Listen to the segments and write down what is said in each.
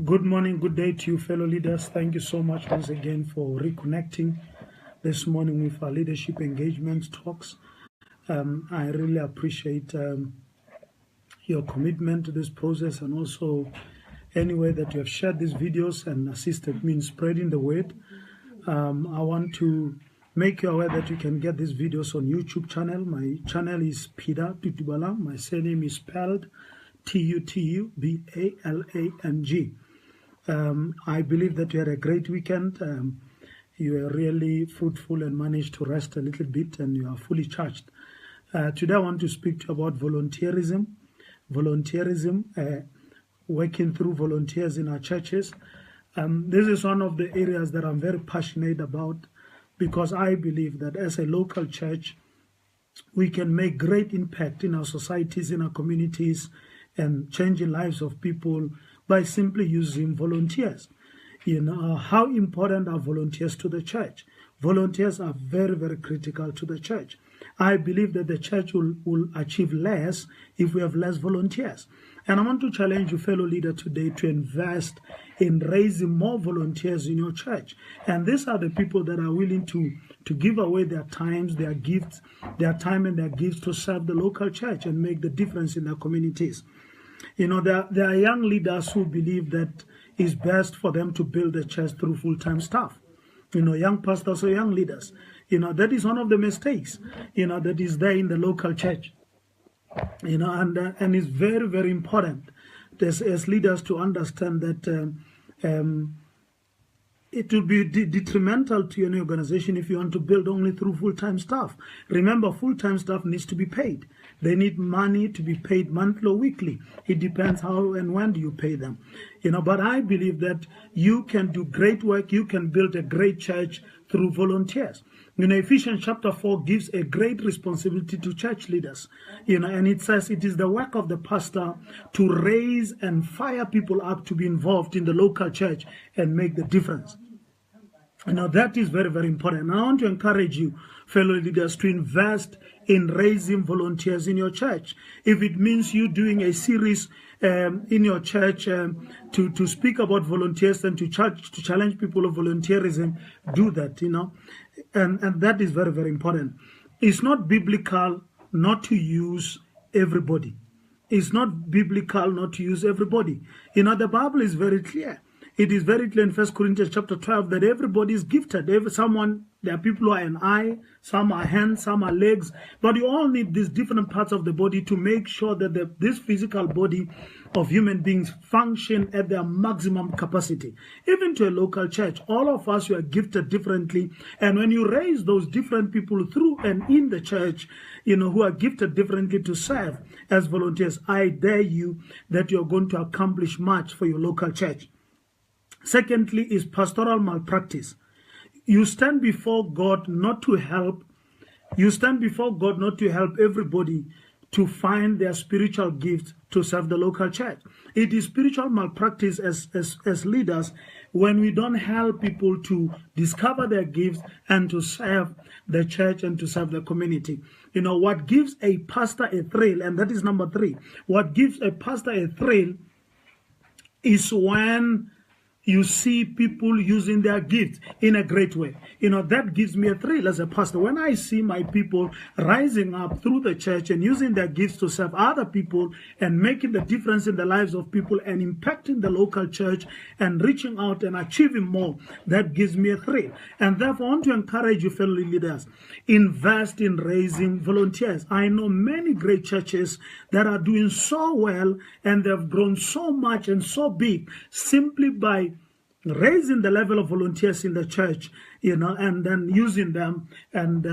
Good morning, good day to you, fellow leaders. Thank you so much once again for reconnecting this morning with our leadership engagement talks. I really appreciate your commitment to this process, and also any way that you have shared these videos and assisted me in spreading the word. I want to make you aware that you can get these videos on YouTube channel. My channel is Peter Tutubalang. My surname is spelled Tutubalang. I believe that you had a great weekend. You were really fruitful and managed to rest a little bit, and you are fully charged. Today I want to speak to you about volunteerism. Working through volunteers in our churches. This is one of the areas that I'm very passionate about, because I believe that as a local church, we can make great impact in our societies, in our communities, and changing lives of people by simply using volunteers. How important are volunteers to the church? Volunteers are very, very critical to the church. I believe that the church will achieve less if we have less volunteers. And I want to challenge you, fellow leader, today to invest in raising more volunteers in your church. And these are the people that are willing to give away their times, their gifts, their time and their gifts to serve the local church and make the difference in their communities. There are young leaders who believe that it's best for them to build a church through full-time staff. Young pastors or young leaders. That is one of the mistakes, that is there in the local church. And it's very, very important as leaders to understand that it will be detrimental to your organization if you want to build only through full-time staff. Remember, full-time staff needs to be paid. They need money to be paid monthly or weekly. It depends how and when do you pay them. But I believe that you can do great work. You can build a great church through volunteers. Ephesians chapter 4 gives a great responsibility to church leaders. And it says it is the work of the pastor to raise and fire people up to be involved in the local church and make the difference. That is very, very important. And I want to encourage you, fellow leaders, to invest in raising volunteers in your church. If it means you doing a series in your church to speak about volunteers and to challenge people of volunteerism, do that, and that is very, very important. It's not biblical not to use everybody. It's not biblical not to use everybody. The Bible is very clear. It is very clear in 1 Corinthians chapter 12 that everybody is gifted. There are people who are an eye, some are hands, some are legs, but you all need these different parts of the body to make sure that this physical body of human beings function at their maximum capacity. Even to a local church, all of us, you are gifted differently, and when you raise those different people through and in the church, who are gifted differently to serve as volunteers, I dare you that you're going to accomplish much for your local church. Secondly is pastoral malpractice. You stand before God not to help. You stand before God not to help everybody to find their spiritual gifts to serve the local church. It is spiritual malpractice as leaders when we don't help people to discover their gifts and to serve the church and to serve the community. What gives a pastor a thrill, and that is number 3, what gives a pastor a thrill is when you see people using their gifts in a great way. That gives me a thrill as a pastor. When I see my people rising up through the church and using their gifts to serve other people and making the difference in the lives of people and impacting the local church and reaching out and achieving more, that gives me a thrill. And therefore, I want to encourage you, fellow leaders, invest in raising volunteers. I know many great churches that are doing so well and they've grown so much and so big simply by raising the level of volunteers in the church, and then using them, and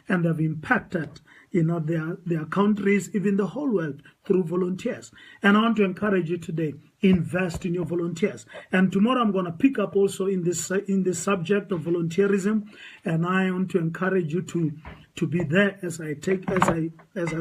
have impacted, their countries, even the whole world, through volunteers. And I want to encourage you today, invest in your volunteers. And tomorrow I'm going to pick up also in this subject of volunteerism, and I want to encourage you to be there as I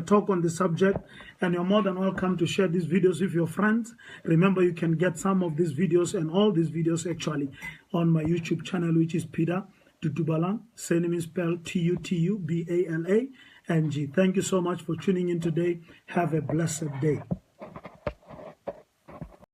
talk on the subject. And you're more than welcome to share these videos with your friends. Remember, you can get some of these videos and all these videos actually on my YouTube channel, which is Peter Tutubalang. Surname is spelled Tutubalang. Thank you so much for tuning in today. Have a blessed day.